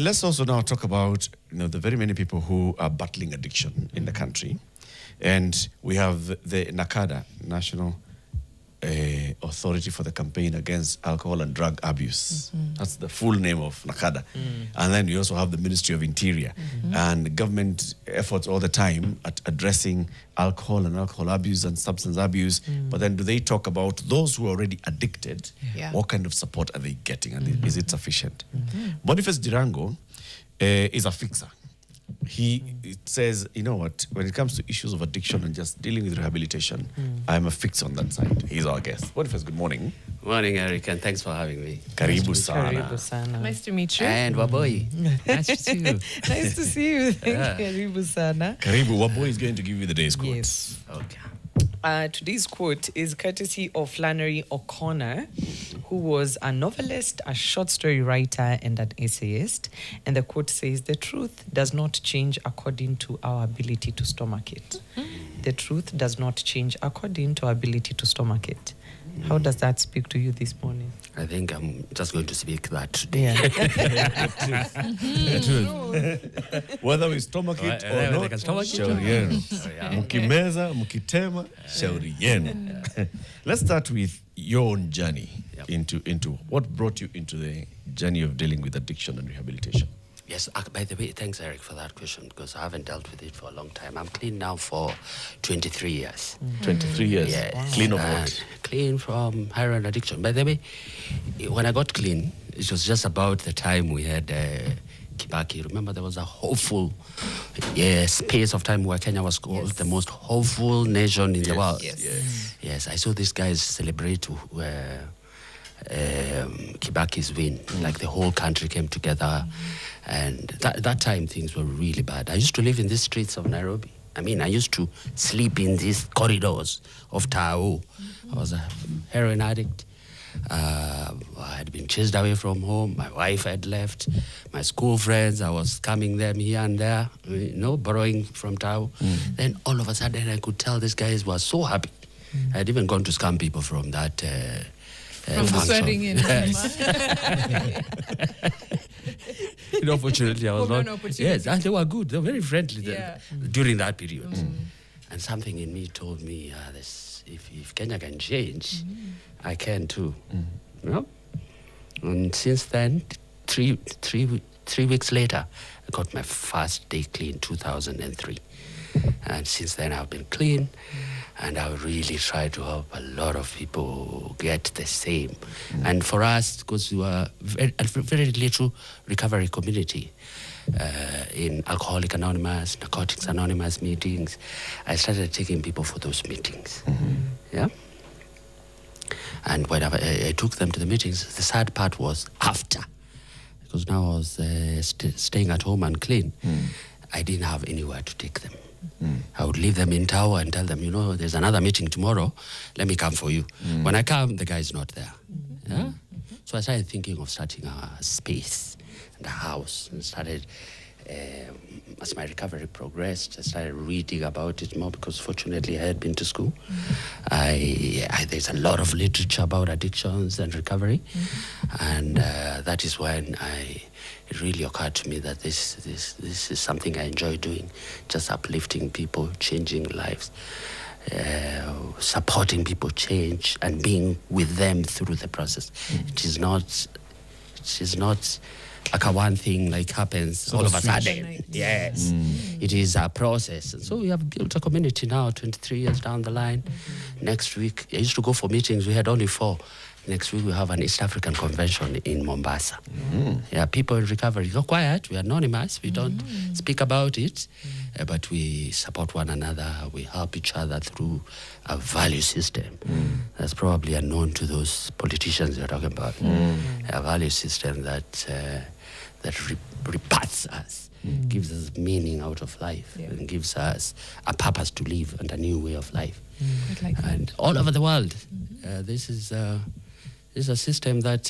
Let's also now talk about the very many people who are battling addiction in the country. And we have the NACADA, National Authority for the Campaign Against Alcohol and Drug Abuse. That's the full name of NACADA. And then you also have the Ministry of Interior and government efforts all the time at addressing alcohol and alcohol abuse and substance abuse. But then do they talk about those who are already addicted? What kind of support are they getting, and is it sufficient? Boniface Ndirangu is a fixer. He says, you know what, when it comes to issues of addiction and just dealing with rehabilitation, I'm a fixer on that side. He's our guest. Boniface, good morning. Morning, Eric, and thanks for having me. Karibu sana. Karibu sana. Nice to meet you. And Waboy, nice to see you. Nice to see you. Thank you. Karibu sana. Karibu, Waboy is going to give you the day's quote. Yes. Okay. Today's quote is courtesy of Flannery O'Connor, who was a novelist, a short story writer, and an essayist. And the quote says, "The truth does not change according to our ability to stomach it." The truth does not change according to our ability to stomach it. How does that speak to you this morning? I think I'm just going to speak that today. Whether we stomach it or not, shauri yenu. Mukimeza, mukitema, shauri yenu. Let's start with your own journey into what brought you into the journey of dealing with addiction and rehabilitation. Yes, by the way, thanks, Eric, for that question, because I haven't dealt with it for a long time. I'm clean now for 23 years. 23 years? Yes. Wow. Clean of what? Clean from heroin addiction. By the way, when I got clean, it was just about the time we had Kibaki. Remember, there was a hopeful space of time where Kenya was called the most hopeful nation in the world. Yes, I saw these guys celebrate Kibaki's win. Like the whole country came together. And that time things were really bad. I used to live in the streets of Nairobi. I mean, I used to sleep in these corridors of Tao. I was a heroin addict. I had been chased away from home. My wife had left. My school friends, I was coming them here and there, borrowing from Tao. Then all of a sudden I could tell these guys were so happy. I had even gone to scam people from that from the sweating in. Fortunately, I was not. Yes, and they were good. They were very friendly during that period. And something in me told me, if Kenya can change, I can too. And since then, three weeks later, I got my first day clean, 2003. And since then, I've been clean. And I really try to help a lot of people get the same. And for us, because we were a very little recovery community in Alcoholic Anonymous, Narcotics Anonymous meetings, I started taking people for those meetings. Yeah. And when I took them to the meetings, the sad part was after, because now I was staying at home and clean. I didn't have anywhere to take them. I would leave them in Tower and tell them, there's another meeting tomorrow. Let me come for you. When I come, the guy's not there. Yeah? So I started thinking of starting a space and a house, and started, as my recovery progressed, I started reading about it more, because fortunately I had been to school. There's a lot of literature about addictions and recovery. And that is when it really occurred to me that this is something I enjoy doing, just uplifting people, changing lives, supporting people change, and being with them through the process. It is not like a one thing happens all of a sudden. Yes, it is a process. And so we have built a community now, 23 years down the line. Next week, I used to go for meetings. We had only 4. Next week, we have an East African convention in Mombasa. Yeah, people in recovery go quiet. We're anonymous. We don't speak about it, but we support one another. We help each other through a value system. That's probably unknown to those politicians you're talking about. A value system that reparts us, gives us meaning out of life, and gives us a purpose to live and a new way of life. And all over the world, this is a system that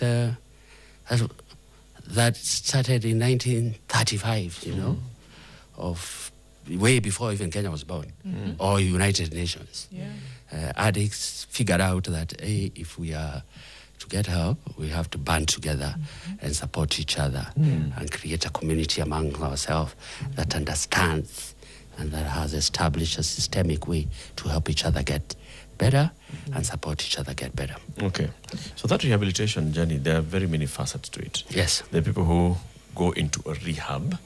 started in 1935, of way before even Kenya was born, or United Nations. Addicts figured out that if we are to get help, we have to band together and support each other and create a community among ourselves that understands and that has established a systemic way to help each other get better and support each other get better. Okay. So that rehabilitation journey, there are very many facets to it. Yes. There are people who go into a rehab.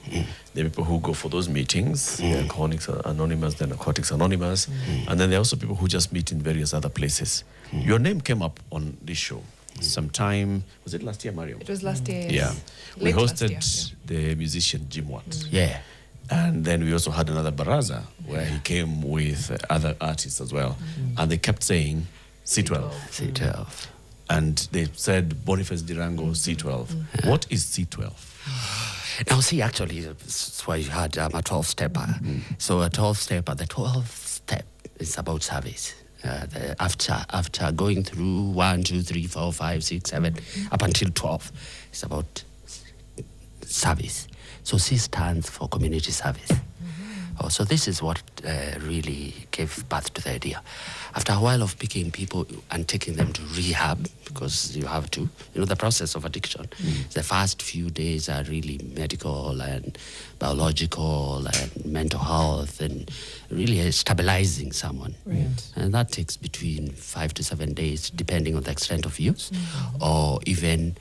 There are people who go for those meetings, the Alcoholics Anonymous, the Narcotics Anonymous, and then there are also people who just meet in various other places. Your name came up on this show sometime, was it last year, Mario? It was last year. Yeah. Yes. We Late last hosted year, the musician Jim Watt. Yeah. And then we also had another baraza where he came with other artists as well. And they kept saying C12. C12. And they said Boniface Ndirangu C12. What is C12? Now, see, actually, that's why you had a 12-stepper. So a 12-stepper, the 12th step is about service. After going through 1, 2, 3, 4, 5, 6, 7, up until 12, it's about service. So C stands for community service. So this is what really gave birth to the idea. After a while of picking people and taking them to rehab, because you have to, the process of addiction, the first few days are really medical and biological and mental health and really stabilizing someone. Right. And that takes between 5 to 7 days, depending on the extent of use, or even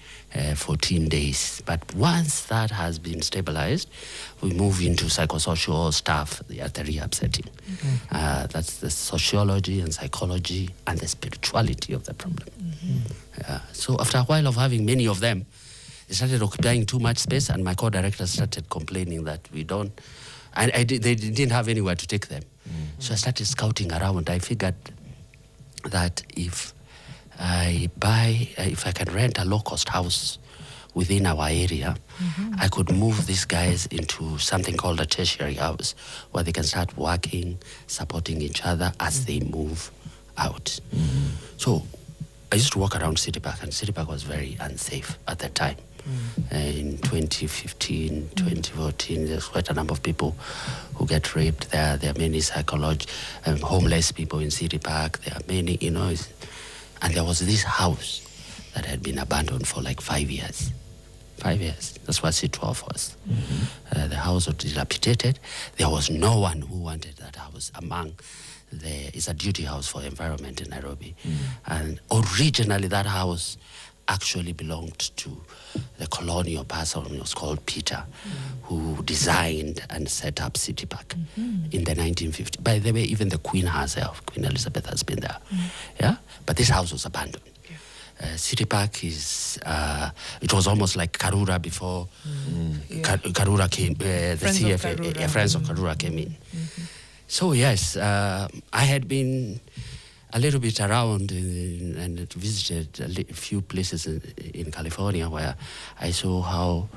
14 days. But once that has been stabilized, we move into psychosocial stuff at the rehab setting. That's the sociology and psychology and the spirituality of the problem. So after a while of having many of them, they started occupying too much space, and my co-director started complaining that we don't, they didn't have anywhere to take them. So I started scouting around. I figured that if I can rent a low-cost house within our area, I could move these guys into something called a tertiary house where they can start working, supporting each other as they move out. So I used to walk around City Park, and City Park was very unsafe at that time. In 2015, 2014, there's quite a number of people who get raped there. There are many homeless people in City Park. There are many, and there was this house that had been abandoned for like 5 years. 5 years. That's what C12 was. The house was dilapidated. There was no one who wanted that house it's a duty house for environment in Nairobi. And originally that house actually belonged to the colonial person who was called Peter, who designed and set up City Park in the 1950s. By the way, even the Queen herself, Queen Elizabeth, has been there. Yeah? But this house was abandoned. City Park it was almost like Karura before Karura came, Friends of Karura came in. So yes, I had been a little bit around and visited a few places in California where I saw how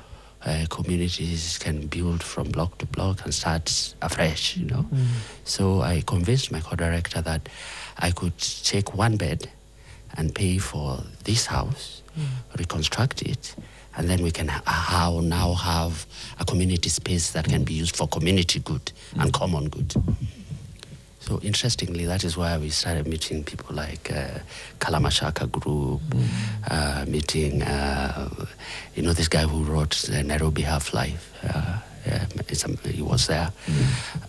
communities can build from block to block and start afresh, So I convinced my co-director that I could take one bed and pay for this house, reconstruct it, and then we can now have a community space that can be used for community good and common good. So interestingly, that is why we started meeting people like Kalamashaka Group, meeting, this guy who wrote the Nairobi Half-Life. He was there.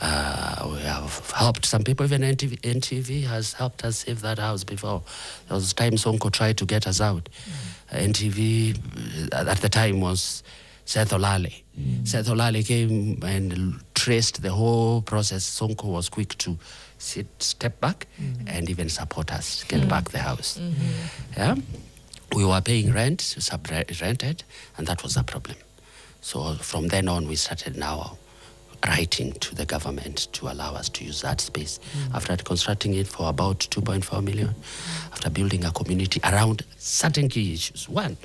We have helped some people. Even NTV has helped us save that house before. There was a time Sonko tried to get us out. NTV at the time was Seth Olale. Seth Olale came and traced the whole process. Sonko was quick to step back and even support us, get back the house. Yeah? We were paying rent, sub-rented, and that was a problem. So from then on, we started now writing to the government to allow us to use that space. After constructing it for about 2.4 million, after building a community around certain key issues. One,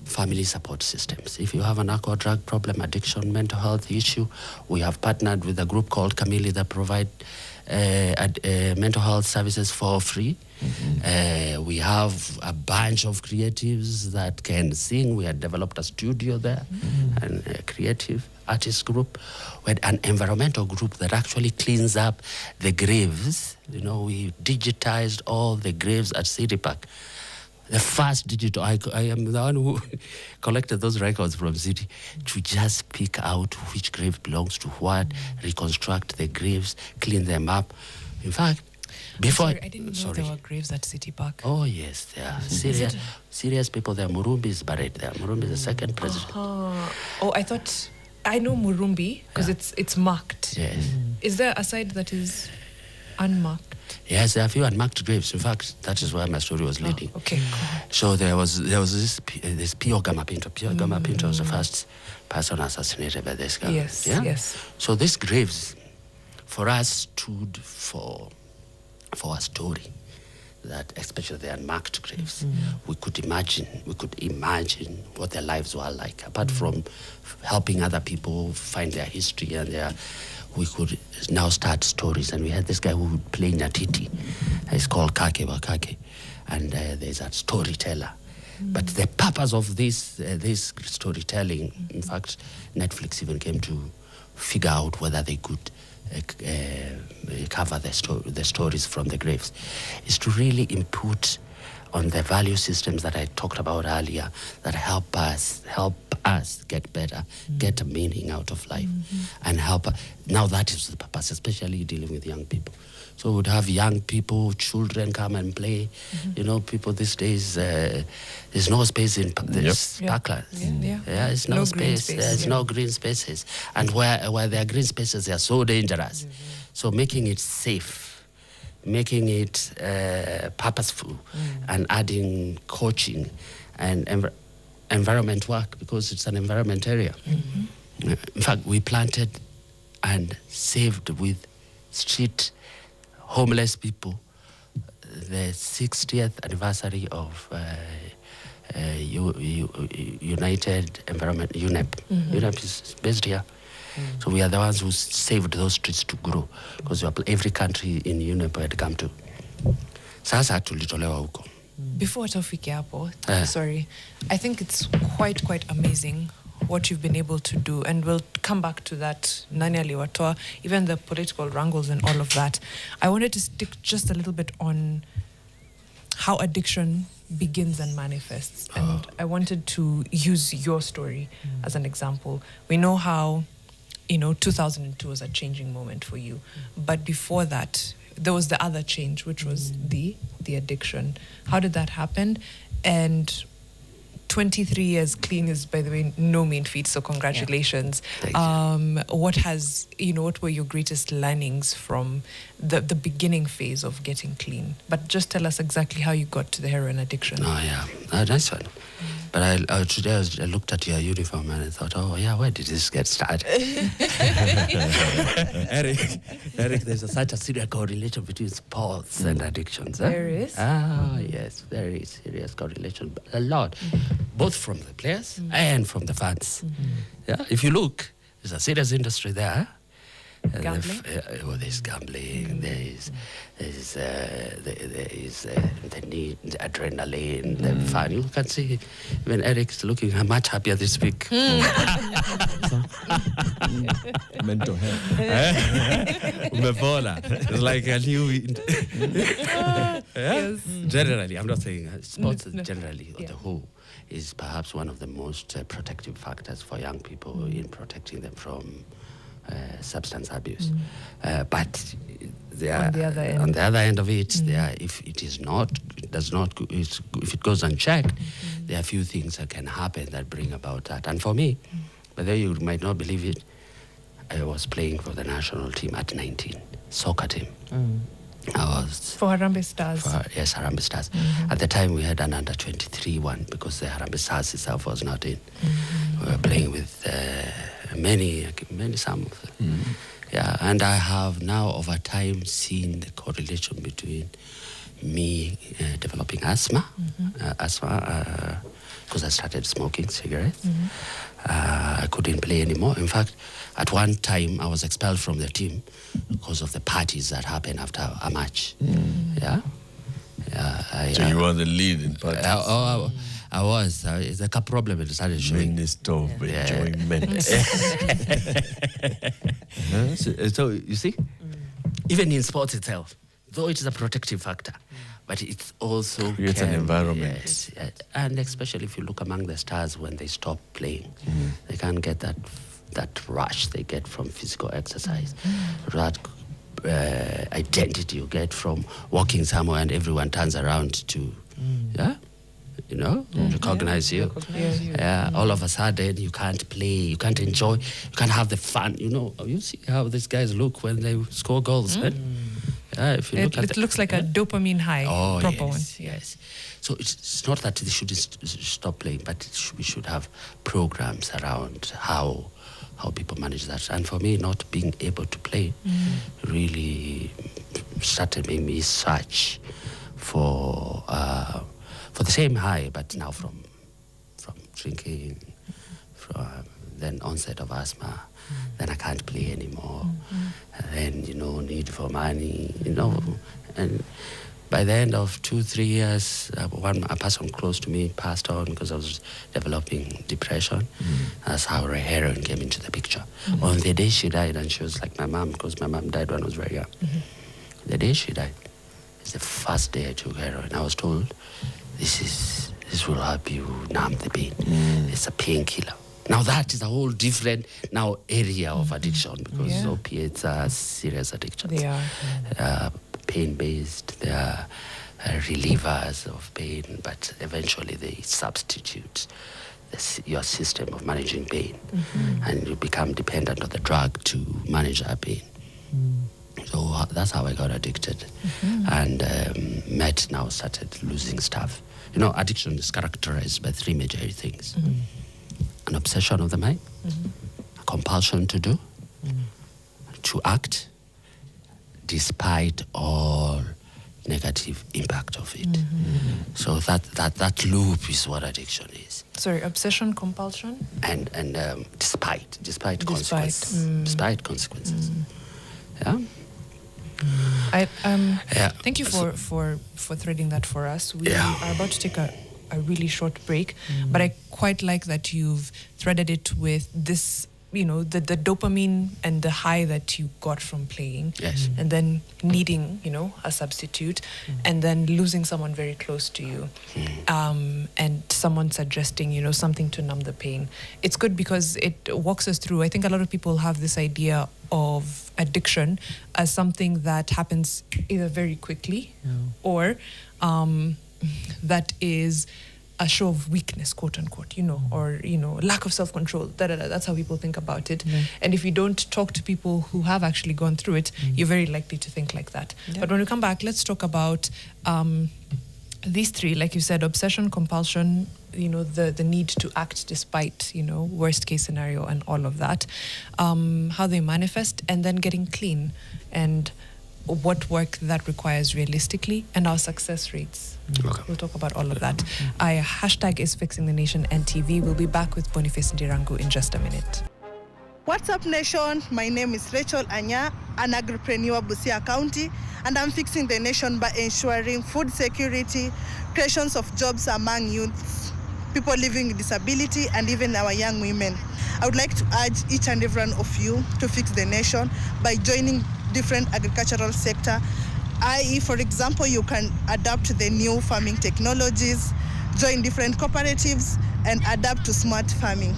family support systems. If you have an alcohol, drug problem, addiction, mental health issue, we have partnered with a group called Kamili that provide mental health services for free. We have a bunch of creatives that can sing. We had developed a studio there, and a creative artist group. We had an environmental group that actually cleans up the graves. We digitized all the graves at City Park. The first digital, I am the one who collected those records from City to just pick out which grave belongs to what, reconstruct the graves, clean them up. In fact, before... Sorry, I didn't know there were graves at City Park. Oh, yes, there are serious people there. Murumbi is buried there. Murumbi is the second president. Oh, I know Murumbi because it's marked. Yes. Is there a side that is unmarked? Yes, there are a few unmarked graves. In fact, that is where my story was leading. Okay. So there was this Pio Gama Pinto. Pio Gama Pinto was the first person assassinated by this guy. Yes, yeah? yes. So these graves, for us, stood for a story that, especially the unmarked graves, we could imagine what their lives were like. Apart from helping other people find their history and we could now start stories. And we had this guy who would play Nyatiti. He's called Kake Wakake. And there's a storyteller. But the purpose of this storytelling, in fact, Netflix even came to figure out whether they could cover the stories from the graves, is to really input on the value systems that I talked about earlier that help us get better, get a meaning out of life, and help. Now that is the purpose, especially dealing with young people. So we'd have young people, children come and play. You know, people these days, there's no space in this parklands. There's no space. There's no green spaces. And where there are green spaces, they are so dangerous. So making it safe, making it purposeful, and adding coaching and environment work, because it's an environment area. In fact, we planted and saved with street homeless people the 60th anniversary of United Environment, UNEP. UNEP is based here. So we are the ones who saved those streets to grow, because every country in UNEP had come to. Sasa tulitolewa huko. Before tufike hapo, sorry, I think it's quite amazing what you've been able to do, and we'll come back to that, Nani aliwatoa, even the political wrangles and all of that. I wanted to stick just a little bit on how addiction begins and manifests, and I wanted to use your story as an example. We know how, 2002 was a changing moment for you, but before that, there was the other change, which was the addiction. How did that happen? And 23 years clean is, by the way, no mean feat, so congratulations. What were your greatest learnings from the beginning phase of getting clean? But just tell us exactly how you got to the heroin addiction. Nice one. But today I looked at your uniform and I thought, where did this get started? Eric, there's such a serious correlation between sports and addictions. There is? Yes, very serious correlation. A lot. Both from the players and from the fans. Yeah, if you look, there's a serious industry there. Gambling? There's gambling, there's the need, the adrenaline, the fun. You can see when Eric's looking much happier this week. Mental health. It's like a new... Yes. Generally, I'm not saying sports generally, on the whole, is perhaps one of the most protective factors for young people in protecting them from substance abuse. But on the other end of it, if it goes unchecked, there are a few things that can happen that bring about that. And for me, but then you might not believe it, I was playing for the national team at 19, soccer team. I was for Harambee Stars. Yes, Harambee Stars. At the time, we had an under-23 one because the Harambee Stars itself was not in. We were playing with some of them. Yeah, and I have now over time seen the correlation between me developing asthma, because I started smoking cigarettes. I couldn't play anymore. In fact, at one time I was expelled from the team because of the parties that happened after a match. So you were the lead in parties. I was. It's like a problem. It started showing. Minister of enjoyment. So you see, even in sports itself, though it is a protective factor, but it's also Creates an environment. Yes, and especially if you look among the stars when they stop playing, they can't get that rush they get from physical exercise, that identity you get from walking somewhere and everyone turns around to, recognize you. All of a sudden you can't play, you can't enjoy, you can't have the fun. You see how these guys look when they score goals. If you look at it looks like a dopamine high, proper one. Yes. So it's not that they should stop playing, but we should have programs around how people manage that. And for me, not being able to play really started making me search for the same high, but now from drinking, from then onset of asthma, then I can't play anymore, and then need for money, and by the end of 2-3 years, a person close to me passed on because I was developing depression. That's how heroin came into the picture. On the day she died, and she was like my mom, because my mom died when I was very young. The day she died is the first day I took heroin. I was told, this will help you numb the pain. It's a painkiller. Now that is a whole different area of addiction, because opiates are serious addiction. They are. Pain-based, they are relievers of pain, but eventually they substitute your system of managing pain, and you become dependent on the drug to manage that pain. So that's how I got addicted, and Met now started losing stuff. Addiction is characterized by 3 major things: an obsession of the mind, a compulsion to do, to act, despite all negative impact of it. So that loop is what addiction is. Sorry, obsession, compulsion? And despite consequences. Despite consequences. Thank you for threading that for us. We are about to take a really short break, but I quite like that you've threaded it with this, the dopamine and the high that you got from playing, and then needing, a substitute, and then losing someone very close to you, and someone suggesting, something to numb the pain. It's good because it walks us through. I think a lot of people have this idea of addiction as something that happens either very quickly or that is a show of weakness, quote unquote, or, lack of self-control. That's how people think about it. And if you don't talk to people who have actually gone through it, you're very likely to think like that. But when we come back, let's talk about these 3, like you said: obsession, compulsion, the need to act despite, worst case scenario and all of that, how they manifest, and then getting clean, and what work that requires realistically, and our success rates. We'll talk about all of that. Hashtag is Fixing the Nation NTV. We'll be back with Boniface Ndirangu in just a minute. What's up, nation? My name is Rachel Anya, an agripreneur, Busia County, and I'm fixing the nation by ensuring food security, creations of jobs among youths, people living with disability, and even our young women. I would like to urge each and every one of you to fix the nation by joining different agricultural sector, i.e., for example, you can adapt the new farming technologies, join different cooperatives, and adapt to smart farming.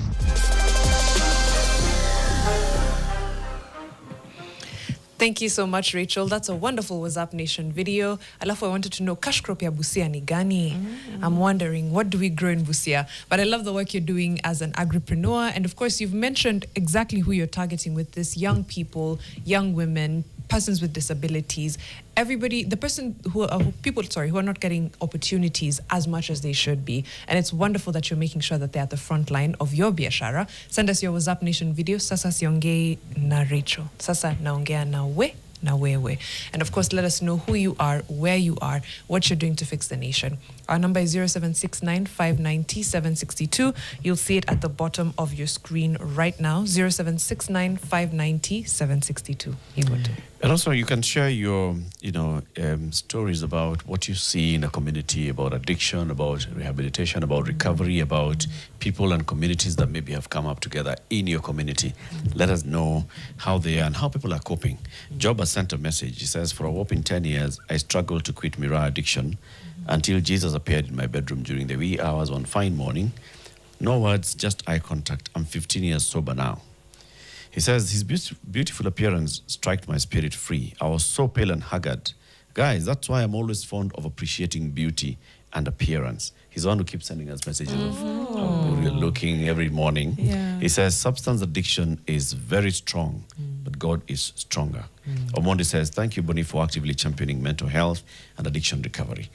Thank you so much, Rachel. That's a wonderful What's Up Nation video. Alafu, I wanted to know, cash crop ya Busia ni gani? I'm wondering, what do we grow in Busia? But I love the work you're doing as an agripreneur. And of course, you've mentioned exactly who you're targeting with this: young people, young women, persons with disabilities, everybody, the person who are not getting opportunities as much as they should be. And it's wonderful that you're making sure that they're at the front line of your biashara. Send us your What's Up Nation video. Sasa siongei na Rachel. Sasa naongea na we. Na wewe. And of course, let us know who you are, where you are, what you're doing to fix the nation. Our number is 0769-590-762. You'll see it at the bottom of your screen right now. 0769-590-762. And also, you can share your, stories about what you see in a community, about addiction, about rehabilitation, about recovery, about people and communities that maybe have come up together in your community. Let us know how they are and how people are coping. Job has sent a message. He says, for a whopping 10 years, I struggled to quit mirror addiction until Jesus appeared in my bedroom during the wee hours one fine morning. No words, just eye contact. I'm 15 years sober now. He says, his beautiful appearance struck my spirit free. I was so pale and haggard. Guys, that's why I'm always fond of appreciating beauty and appearance. He's the one who keeps sending us messages of how good you're looking every morning. Yeah. He says, substance addiction is very strong, but God is stronger. Omondi says, thank you, Boni, for actively championing mental health and addiction recovery.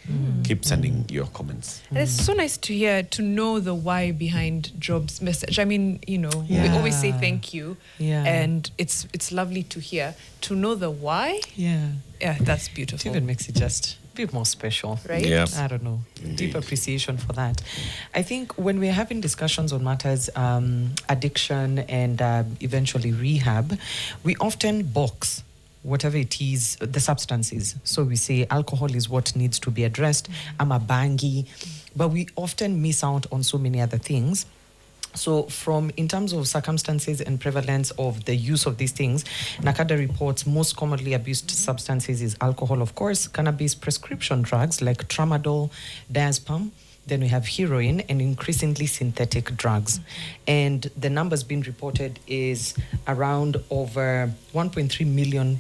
Keep sending your comments. And it's so nice to hear, to know the why behind Job's message. I mean, we Yeah. always say thank you, Yeah. and it's lovely to hear. To know the why, Yeah. that's It beautiful. even makes it just a bit more special. Right? Yeah. I don't know. Indeed. Deep appreciation for that. I think when we're having discussions on matters, addiction and eventually rehab, we often box whatever it is, the substances. So we say alcohol is what needs to be addressed. I'm a bangi. But we often miss out on so many other things. So in terms of circumstances and prevalence of the use of these things, NACADA reports most commonly abused substances is alcohol, of course, cannabis, prescription drugs like tramadol, diazepam. Then we have heroin and increasingly synthetic drugs. And the numbers being reported is around over 1.3 million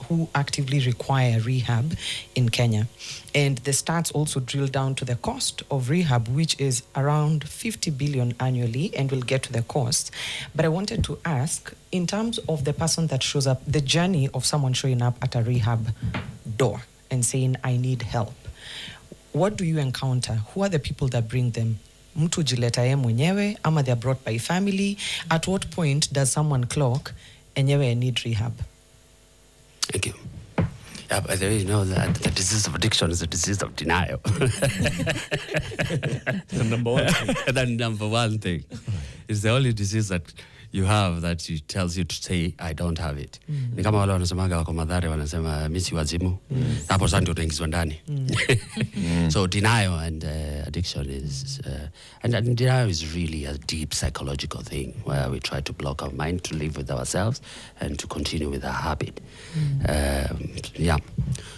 who actively require rehab in Kenya. And the stats also drill down to the cost of rehab, which is around 50 billion annually, and we'll get to the cost. But I wanted to ask, in terms of the person that shows up, the journey of someone showing up at a rehab door and saying, I need help, what do you encounter? Who are the people that bring them? Mtu jileta ye mwenyewe, ama they're brought by family? At what point does someone clock, enyewe I need rehab? Thank you. Yeah, by the way, you know that the disease of addiction is a disease of denial. The number one thing. That number one thing. It's the only disease that you have that it tells you to say, I don't have it. Ni kama wale wanasemaga wako Mathare wanasema misi wazimu. Hapo sasa ndio utaingizwa ndani. So denial and addiction is, and denial is really a deep psychological thing where we try to block our mind to live with ourselves and to continue with our habit. Yeah.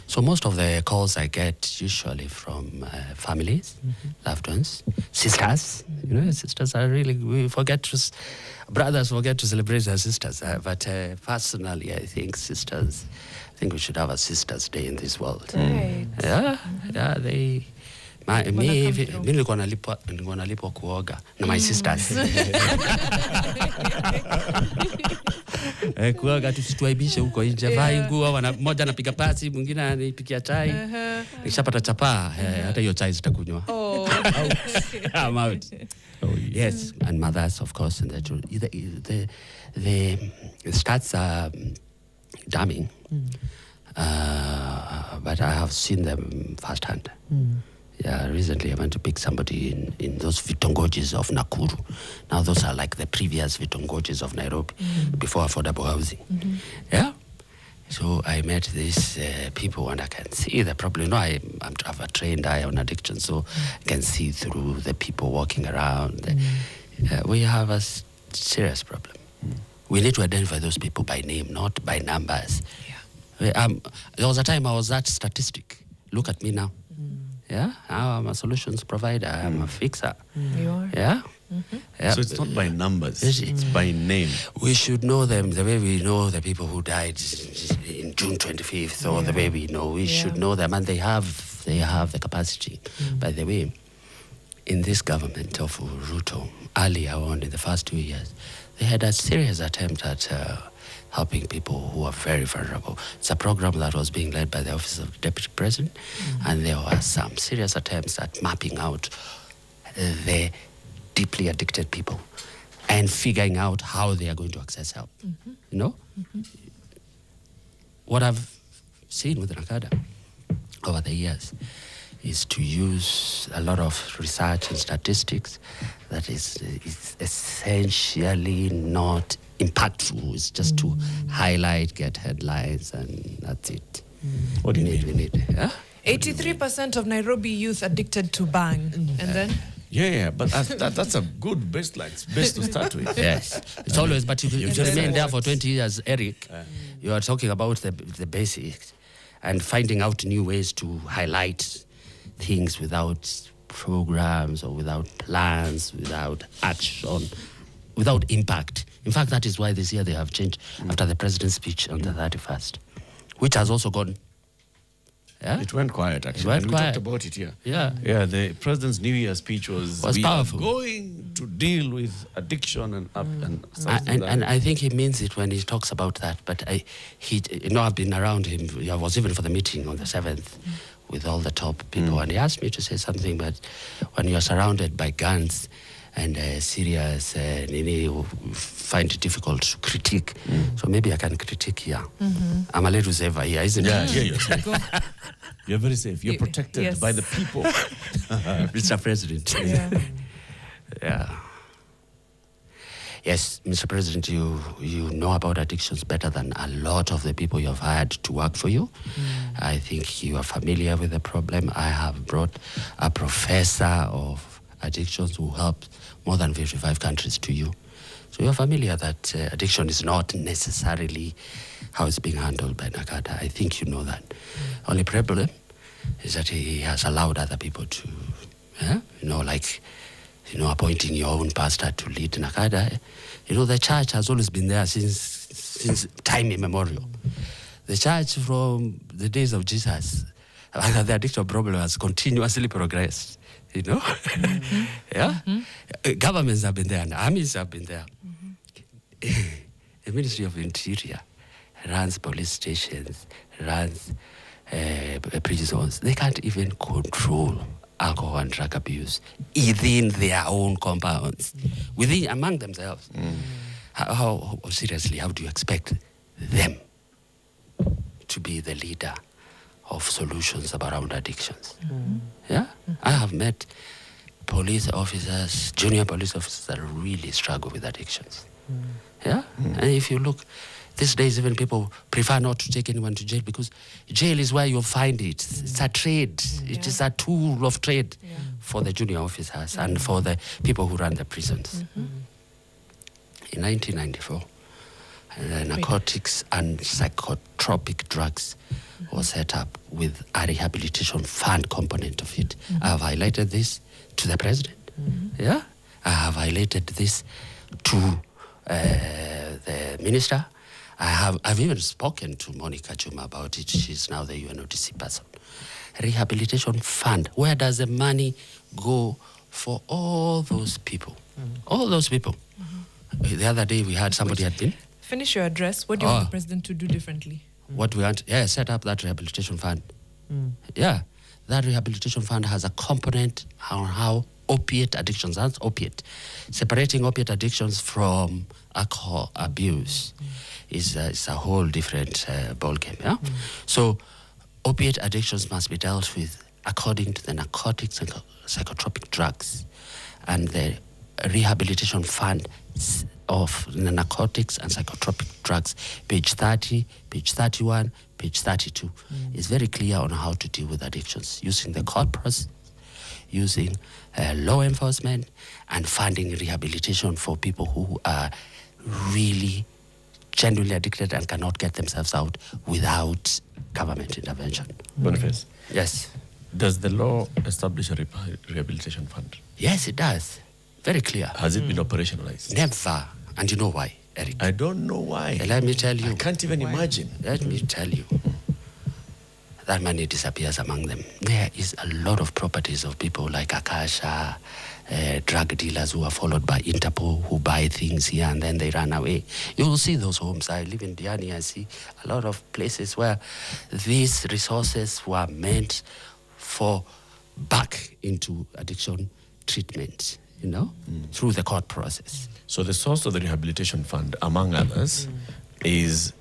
So most of the calls I get usually from families, loved ones, sisters. Sisters are really, brothers forget to celebrate their sisters. But personally, I think we should have a sisters' day in this world. Right. Yeah, they... Mi nilikuwa nalipwa kuoga na my sisters. Kuoga tusituaibishe huko nje. Vai nguo, mmoja anapiga pasi, mwingine anipikia chai. Nikishapata chapaa, hata hiyo chai sitakunywa. I'm out. Yes, and mothers, of course, and the stats are damning. But I have seen them firsthand. Yeah, recently I went to pick somebody in those vitongojis of Nakuru. Now those are like the previous vitongojis of Nairobi before affordable housing. Yeah. So I met these people and I can see the problem. I have a trained eye on addiction, so I can see through the people walking around. We have a serious problem. We need to identify those people by name, not by numbers. Yeah. There was a time I was that statistic. Look at me now. Yeah, now I'm a solutions provider. I'm a fixer. You are. Yeah. Yeah. So it's not by numbers, it's by name. We should know them the way we know the people who died in June 25th, or the way we know. We should know them, and they have the capacity. By the way, in this government of Ruto, earlier on in the first 2 years, they had a serious attempt at helping people who are very vulnerable. It's a program that was being led by the Office of the Deputy President, and there were some serious attempts at mapping out the deeply addicted people and figuring out how they are going to access help. You know? What I've seen with NACADA over the years is to use a lot of research and statistics that is essentially not impactful. It's just to highlight, get headlines, and that's it. What do you need? We need, yeah? 83% of Nairobi youth addicted to bang. And then? Yeah, but that's a good base to start with. Yes, it's always, but if you remain there for 20 years, Eric, you are talking about the basics and finding out new ways to highlight things without programs or without plans, without action, without impact. In fact, that is why this year they have changed after the president's speech on the 31st, which has also gone. Yeah? It went quiet, actually. It went quiet. We talked about it here. Yeah. The president's New Year speech was powerful. We are going to deal with addiction and stuff like that. And I think he means it when he talks about that. But I've been around him. I was even for the meeting on the 7th with all the top people, and he asked me to say something. But when you're surrounded by guns and serious, you find it difficult to critique. So maybe I can critique here. I'm a little safer here, isn't it? Yeah, you're safe. You're very safe. You're protected by the people. Mr. President. Yeah. Yes, Mr. President, you know about addictions better than a lot of the people you have hired to work for you. I think you are familiar with the problem. I have brought a professor of addictions who helped more than 55 countries to you. So you're familiar that addiction is not necessarily how it's being handled by NACADA. I think you know that. Only problem is that he has allowed other people to, appointing your own pastor to lead NACADA. The church has always been there since time immemorial. The church from the days of Jesus, the addiction problem has continuously progressed. Governments have been there and armies have been there. The Ministry of Interior runs police stations, runs prisons. They can't even control alcohol and drug abuse within their own compounds, among themselves. How seriously, how do you expect them to be the leader of solutions around addictions? I have met police officers, junior police officers that really struggle with addictions. And if you look, these days even people prefer not to take anyone to jail because jail is where you'll find it. It's a trade. It is a tool of trade for the junior officers and for the people who run the prisons. In 1994, narcotics and psychotropic drugs was set up with a rehabilitation fund component of it. I have highlighted this to the president. I have highlighted this to the minister. I've even spoken to Monica Juma about it. She's now the UNODC person. Rehabilitation fund. Where does the money go for all those people? All those people. The other day we had somebody had been. Finish your address. What do you want the president to do differently? What we want, set up that rehabilitation fund. That rehabilitation fund has a component on how opiate addictions, that's opiate. Separating opiate addictions from alcohol abuse is a whole different ballgame. So opiate addictions must be dealt with according to the narcotics and psychotropic drugs. And the rehabilitation fund of the narcotics and psychotropic drugs, page 30, page 31, page 32, is very clear on how to deal with addictions using the court process, using law enforcement, and funding rehabilitation for people who are really genuinely addicted and cannot get themselves out without government intervention. Boniface, Yes. does the law establish a rehabilitation fund? Yes, it does. Very clear. Has it been operationalized? Never. And you know why, Eric? I don't know why. Let me tell you. I can't even imagine. Let me tell you. That money disappears among them. There is a lot of properties of people like Akasha, drug dealers who are followed by Interpol, who buy things here and then they run away. You will see those homes. I live in Diani. I see a lot of places where these resources were meant for back into addiction treatment, through the court process. So the source of the rehabilitation fund, among others, is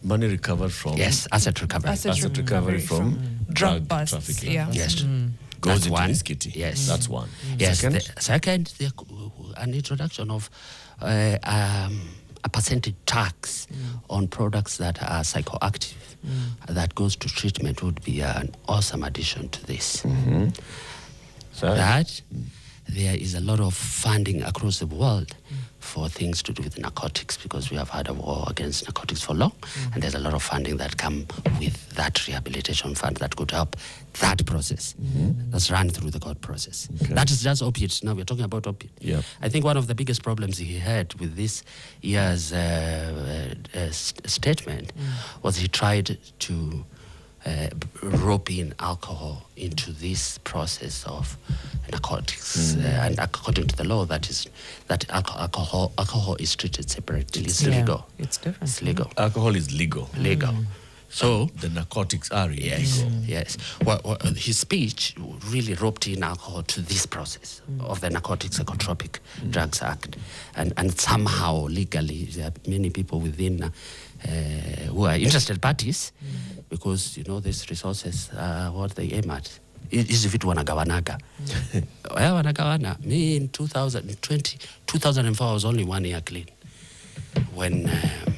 money recovered from... Yes, asset recovery. Asset recovery from drug busts, trafficking. Yes. Goes That's into one. this kitty. Yes. That's one. Yes. Second? An introduction of a percentage tax on products that are psychoactive that goes to treatment would be an awesome addition to this. So, That, there is a lot of funding across the world for things to do with narcotics, because we have had a war against narcotics for long, and there's a lot of funding that come with that rehabilitation fund that could help that process. That's run through the court process. That is just opiates. Now we're talking about opiate. Yeah. I think one of the biggest problems he had with this year's statement was he tried to rope in alcohol into this process of narcotics, and according to the law, that alcohol is treated separately. It's legal. It's different. It's legal. Alcohol is legal. Legal. So The narcotics are illegal. yes. Well, his speech really roped in alcohol to this process of the Narcotics Psychotropic Drugs Act, and somehow legally there are many people within who are interested parties, because these resources are what they aim at. Is if it wanagawanaga. Wanagawana. Me in 2004 I was only 1 year clean when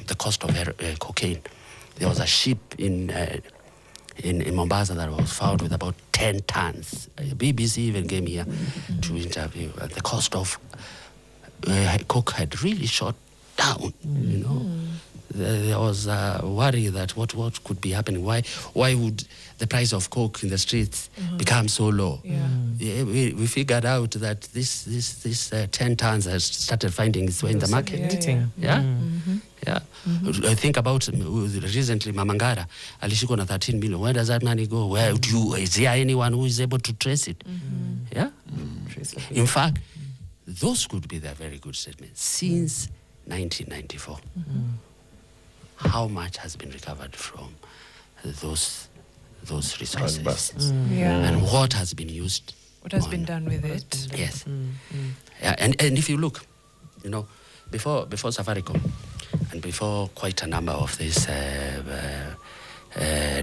the cost of cocaine. There was a ship in Mombasa that was found with about 10 tons. BBC even came here to interview. The cost of coke had really shot down. There was a worry that what could be happening. Why would the price of coke in the streets become so low? We figured out that this 10 tons has started finding its way in the market. I think about recently Mamangara, alishikwa na 13 million. Where does that money go? Is there anyone who is able to trace it? In fact, those could be the very good statements. Since 1994, how much has been recovered from those resources? And what has been used? What has been done with it? Yes. And if you look, before Safaricom, and before quite a number of these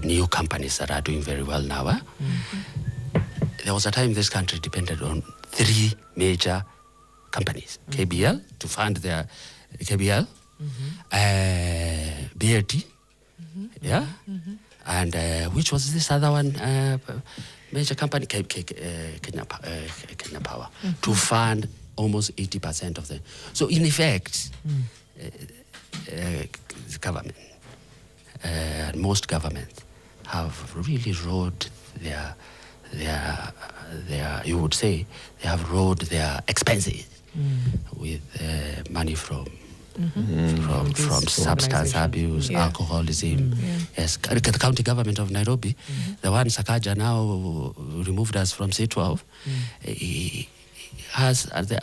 new companies that are doing very well now, there was a time this country depended on 3 major companies. KBL, to fund their KBL, BRT, and which was this other one, major company, Kenya Power, to fund almost 80% of them. So in effect, the government, most governments have really rode their you would say they have rode their expenses with money from substance abuse, alcoholism. Yes, the county government of Nairobi, the one Sakaja now removed us from C12, has the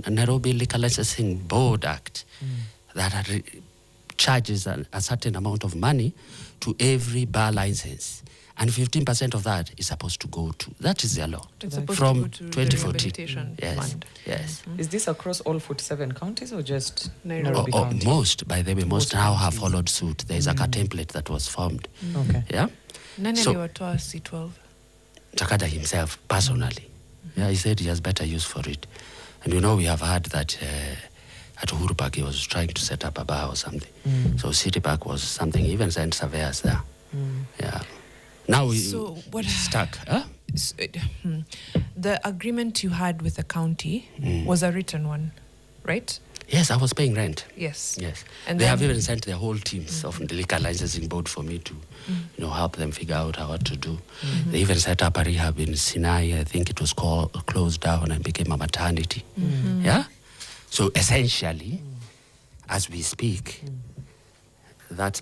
Nairobi Liquor Licensing Board Act that charges a certain amount of money to every bar license. And 15% of that is supposed to go to, that is their law. It's supposed from to go to 2014. the fund. Yes. Is this across all 47 counties or just Nairobi? Nairobi County? Most, by the way, most now have counties. followed suit. There is a template that was formed. Okay. Yeah. Nani So- aliwatoa C12? Takada himself, personally. Yeah, he said he has better use for it. And we have heard that at Uhuru Park he was trying to set up a bar or something. So City Park was something, he even sent surveyors there. Yeah. Now So what- it's stuck. Huh? The agreement you had with the county was a written one, right? Yes, I was paying rent. Yes. Yes. And they have then- even sent their whole teams of the liquor licensing board for me to help them figure out what to do. They even set up a rehab in Sinai. I think it was closed down and became a maternity. Yeah? So essentially, as we speak, that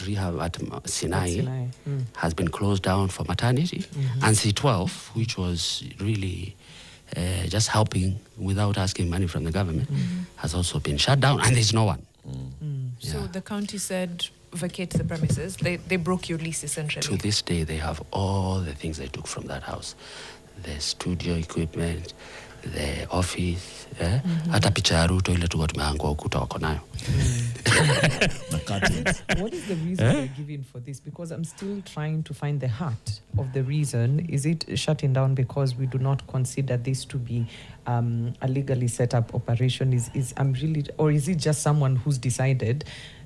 rehab at Sinai has been closed down for maternity. And C12, which was really just helping without asking money from the government, has also been shut down, and there's no one. So the county said vacate the premises. They broke your lease essentially. To this day, they have all the things they took from that house. The studio equipment, the office, hata picha ya Ruto ile tuko tumeangua ukuta wako nayo. What is the reason they're giving for this? Because I'm still trying to find the heart of the reason. Is it shutting down because we do not consider this to be a legally set up operation? Or is it just someone who's decided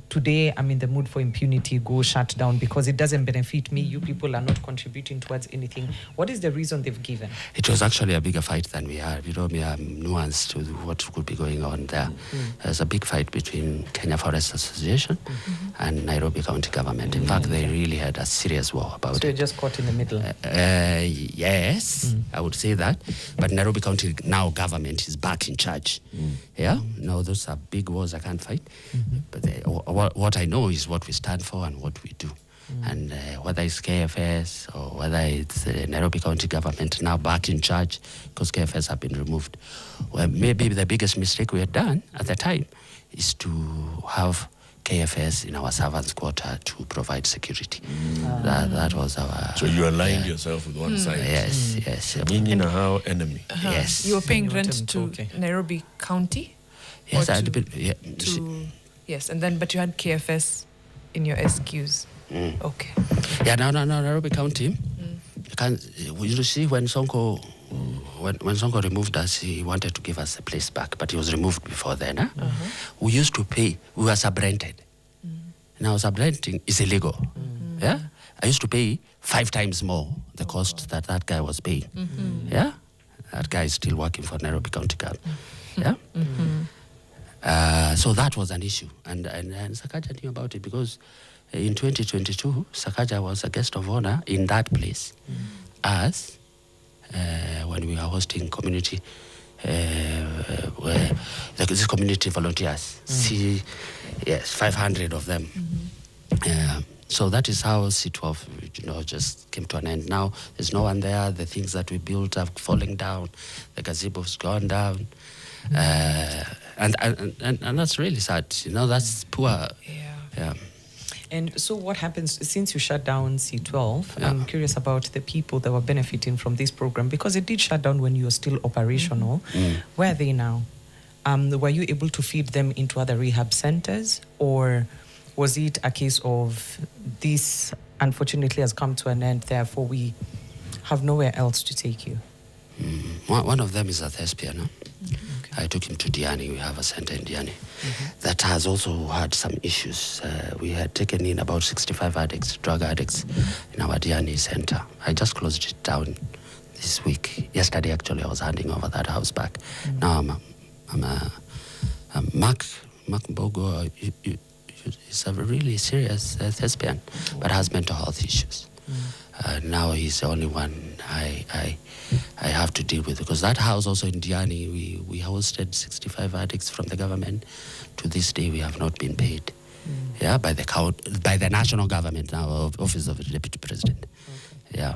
today I'm in the mood for impunity, go shut down because it doesn't benefit me. You people are not contributing towards anything. What is the reason they've given? It was actually a bigger fight than we had. We have nuance to what could be going on there. There's a big fight between Kenya Forest Association and Nairobi County government. In fact, they really had a serious war about it. So you're just caught in the middle. Yes, I would say that. But Nairobi County now government is back in charge. Yeah, no, those are big wars I can't fight. But what I know is what we stand for and what we do. And whether it's KFS or whether it's Nairobi County government now back in charge because KFS have been removed. Well, maybe the biggest mistake we had done at the time is to have KFS in our servants' quarter to provide security. That was our... So you aligned yourself with one side. Yes. Nyinyi na hao enemy. Yes. You were paying You rent want to them to- Nairobi County? Yes, Or I had to- been, yeah, Yes, and then but you had KFS in your SQs. Okay. Yeah, no, Nairobi County. You can't, you see, when Sonko removed us, he wanted to give us the place back, but he was removed before then. Huh? We used to pay, we were sub-rented. Now, sub-renting is illegal. Yeah? I used to pay 5 times more the cost that guy was paying. Yeah? That guy is still working for Nairobi County government. Yeah? So that was an issue. And Sakaja knew about it because in 2022, Sakaja was a guest of honor in that place as when we were hosting community, these community volunteers. 500 of them. So that is how C12, just came to an end. Now there's no one there. The things that we built are falling down. The gazebo's gone down. And that's really sad. That's poor. Yeah. And so what happens since you shut down C12? I'm curious about the people that were benefiting from this program because it did shut down when you were still operational. Where are they now? Were you able to feed them into other rehab centers, or was it a case of this unfortunately has come to an end, therefore we have nowhere else to take you? One of them is a thespian. No? I took him to Diani. We have a center in Diani that has also had some issues. We had taken in about 65 addicts, drug addicts, in our Diani center. I just closed it down this week. Yesterday, actually, I was handing over that house back. Now Mark Mbogo is a really serious thespian, but has mental health issues. Now he's the only one I have to deal with because that house also in Diani, we hosted 65 addicts from the government. To this day, we have not been paid. Yeah, by the national government now, Office of the Deputy President. Yeah.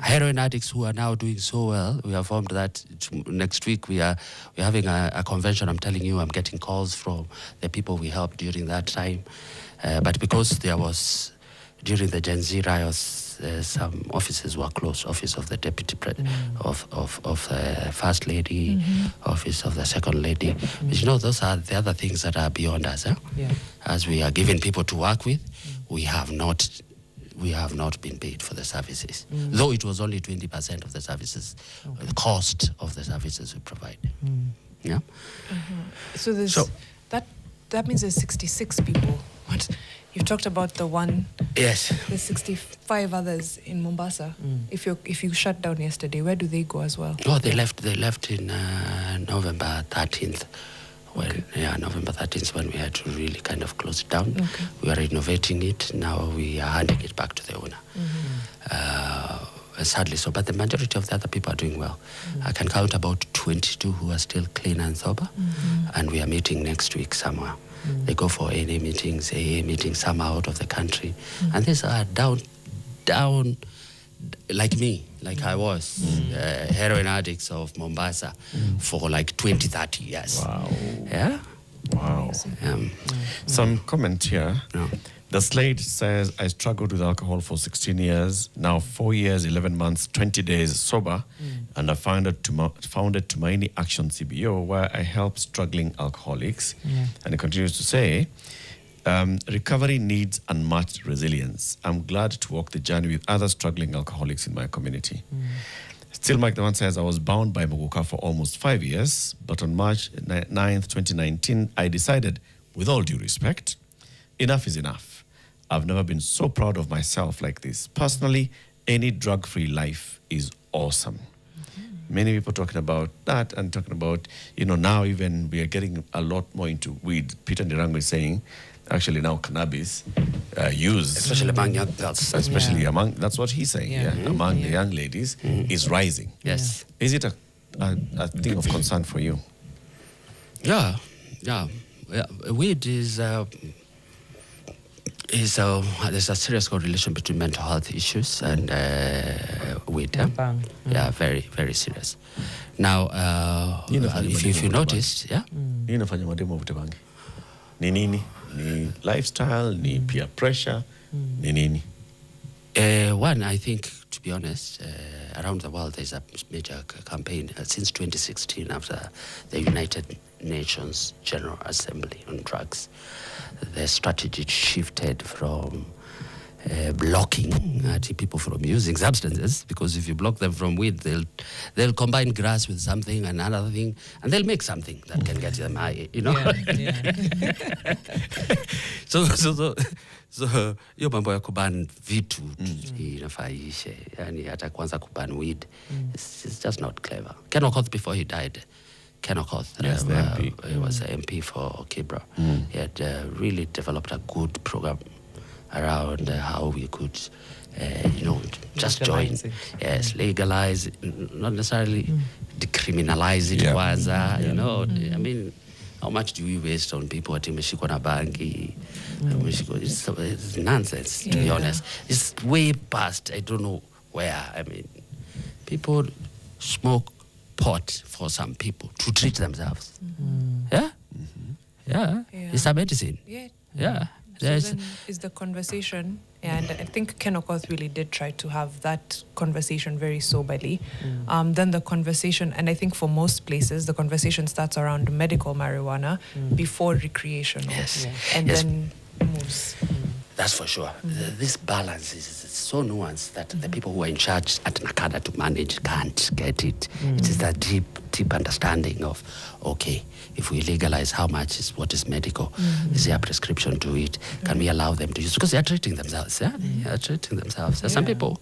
Heroin addicts who are now doing so well, we have formed that next week we're having a convention. I'm telling you, I'm getting calls from the people we helped during that time. But because there was, during the Gen Z riots, some offices were closed. Office of the Deputy of First Lady, Office of the Second Lady. But those are the other things that are beyond us. As we are giving people to work with, we have not been paid for the services, though it was only 20% of the services, the cost of the services we provide. Yeah. So that means there's 66 people. What? You've talked about the one. Yes. There's 65 others in Mombasa. If you shut down yesterday, where do they go as well? Oh, they left in November 13th. November 13th when we had to really kind of close it down. We are renovating it. Now we are handing it back to the owner. Sadly so, but the majority of the other people are doing well. I can count about 22 who are still clean and sober, and we are meeting next week somewhere. They go for AA meetings, some are out of the country. And these are down like me, like I was, heroin addicts of Mombasa for like 20, 30 years. Wow. Yeah? Wow. Some comment here. No. The Slate says, I struggled with alcohol for 16 years, now 4 years, 11 months, 20 days sober, and I founded Tumaini Action CBO, where I help struggling alcoholics. And it continues to say, recovery needs unmatched resilience. I'm glad to walk the journey with other struggling alcoholics in my community. Still, Mike the one says, I was bound by Muguka for almost 5 years, but on March 9th, 2019, I decided, with all due respect, enough is enough. I've never been so proud of myself like this. Personally, any drug-free life is awesome. Many people talking about that and talking about, now even we are getting a lot more into weed. Peter Ndirangu is saying, actually now cannabis use, Especially among young girls. especially among, that's what he's saying, among the young ladies, is rising. Yes. Is it a thing of concern for you? Yeah. Weed is there's a serious correlation between mental health issues and weed. Bang. Yeah, very, very serious. Now, if you noticed, Nini nafanya mademo vute bangi? Ni nini? Ni lifestyle, ni peer pressure, ni nini? One, I think, to be honest, around the world there's a major campaign since 2016 after the United Nations General Assembly on drugs. The strategy shifted from blocking people from using substances, because if you block them from weed, they'll combine grass with something and another thing, and they'll make something that can get them high, So hiyo mambo ya kuban vitu inafaishe, yani hata kwanza kuban weed, it's just not clever. Ken Okoth, before he died, Ken Okoth, Yes, the MP. he was an MP for Kibra. He had really developed a good program around how we could, just join. Legalize it. Yes, legalize, not necessarily decriminalize it. Yeah. I mean, how much do we waste on people at Meshiko na bangi? It's nonsense, to be honest. It's way past, I don't know where. I mean, people smoke pot for some people to treat themselves. Yeah? Yeah. It's a medicine. Yeah. So then is the conversation, and I think Ken Okoth really did try to have that conversation very soberly. Then the conversation, and I think for most places, the conversation starts around medical marijuana before recreational. Yes. And Yes. then moves. That's for sure. This balance is so nuanced that the people who are in charge at Nakada to manage can't get it. It is that deep understanding of, okay, if we legalize, how much is what is medical? Is there a prescription to it? Can we allow them to use? Because they are treating themselves. Yeah, they are treating themselves. There's some people,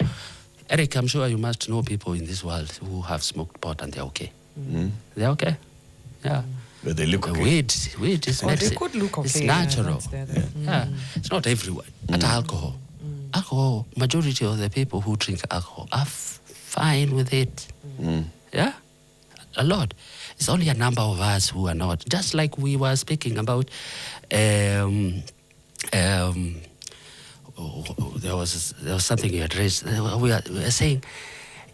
Eric, I'm sure you must know people in this world who have smoked pot and they're okay. They're okay. Yeah. But they look okay. Weed is Or medicine. they could look okay. It's natural. that's the other. Yeah, it's not everyone. At alcohol. Alcohol, majority of the people who drink alcohol are fine with it. Yeah, a lot. It's only a number of us who are not. Just like we were speaking about, there was something you had raised. We are saying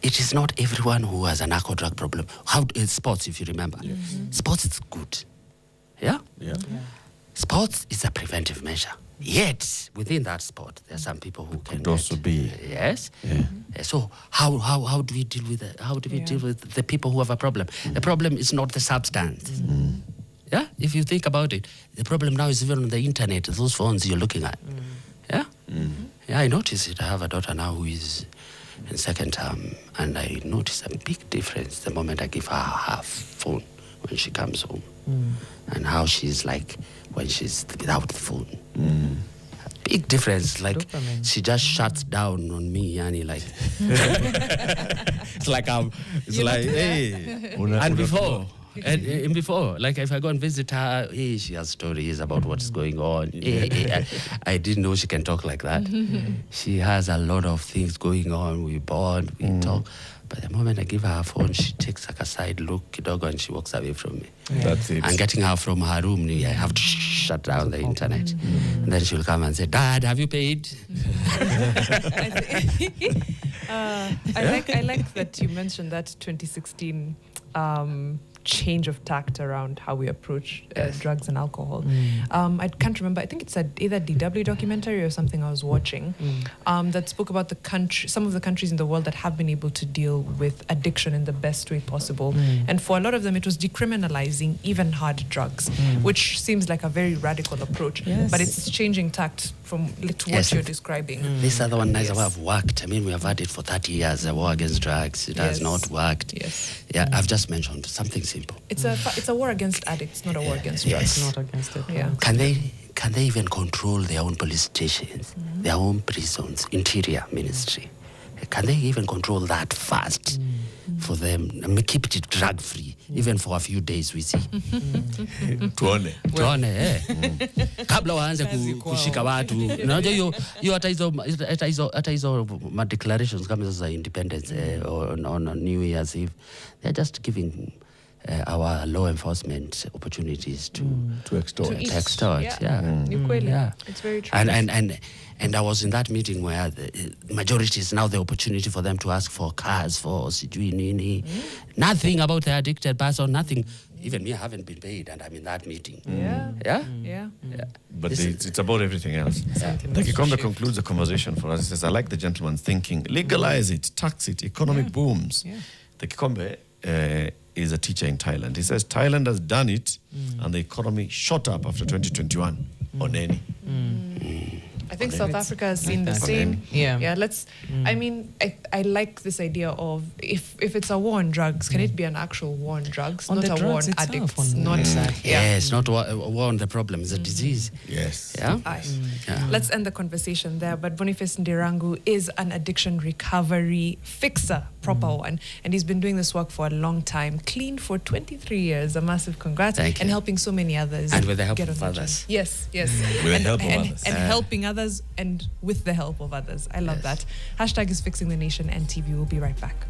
it is not everyone who has an alcohol drug problem. How in sports, if you remember, sports is good. Yeah. Sports is a preventive measure. Yet within that sport, there are some people who can also be. Yes. So how do we deal with it? How do we deal with the people who have a problem? The problem is not the substance. Yeah. If you think about it, the problem now is even on the internet. Those phones you're looking at. Yeah. Yeah. I notice it. I have a daughter now who is in second term, and I notice a big difference the moment I give her phone when she comes home, and how she's like when she's without the phone. A big difference. Like Dopamine. she just shuts down on me, yani like. It's like hey. And before. And before, like if I go and visit her, hey, she has stories about what's going on. I didn't know she can talk like that. She has a lot of things going on. We bond, we talk. But the moment I give her a phone, she takes like a side look, kidogo, and she walks away from me. That's it. And getting her from her room, I have to shut down the internet. And then she'll come and say, Dad, have you paid? I like that you mentioned that 2016 change of tact around how we approach drugs and alcohol. I can't remember. I think it's either DW documentary or something I was watching that spoke about some of the countries in the world that have been able to deal with addiction in the best way possible. And for a lot of them, it was decriminalizing even hard drugs, which seems like a very radical approach. Yes. But it's changing tact from what Yes. you're describing. This other one has worked. I mean, we have had it for 30 years, the war against drugs. It has not worked. Yes. Yeah, I've just mentioned something simple. It's a war against addicts, not a war against drugs. It's not against it. Yeah. Can can they even control their own police stations, their own prisons, interior ministry? Can they even control that fast for them? I mean, keep it drug-free, even for a few days, we see. Tuone. Tuone, kabla waanze kushika watu. Unajua hiyo hata hizo declarations kama za independence on New Year's Eve, they're just giving our law enforcement opportunities to extort. It's very true. And I was in that meeting where the majority is now the opportunity for them to ask for cars, for sijui nini. Nothing about the addicted person, nothing. Even me, I haven't been paid, and I'm in that meeting. But it's about everything else. The Kikombe concludes the conversation for us. He says, I like the gentleman's thinking. Legalize it, tax it, economic booms. The Kikombe is a teacher in Thailand. He says Thailand has done it, and the economy shot up after 2021 on any. I think South Africa has seen the same. Let's. I mean, I like this idea of if it's a war on drugs, can it be an actual war on drugs, On not the a war drugs on itself, addicts, on not Yes, not a war on the problem. It's a disease. Yes. Yeah. Let's end the conversation there. But Boniface Ndirangu is an addiction recovery fixer, proper one, and he's been doing this work for a long time. Clean for 23 years. A massive congrats. Thank you. And helping so many others. And with the help get of on the others. journey. Yes. With the help of others. And helping others and with the help of others. I love that. Hashtag is Fixing the Nation and TV. We'll be right back.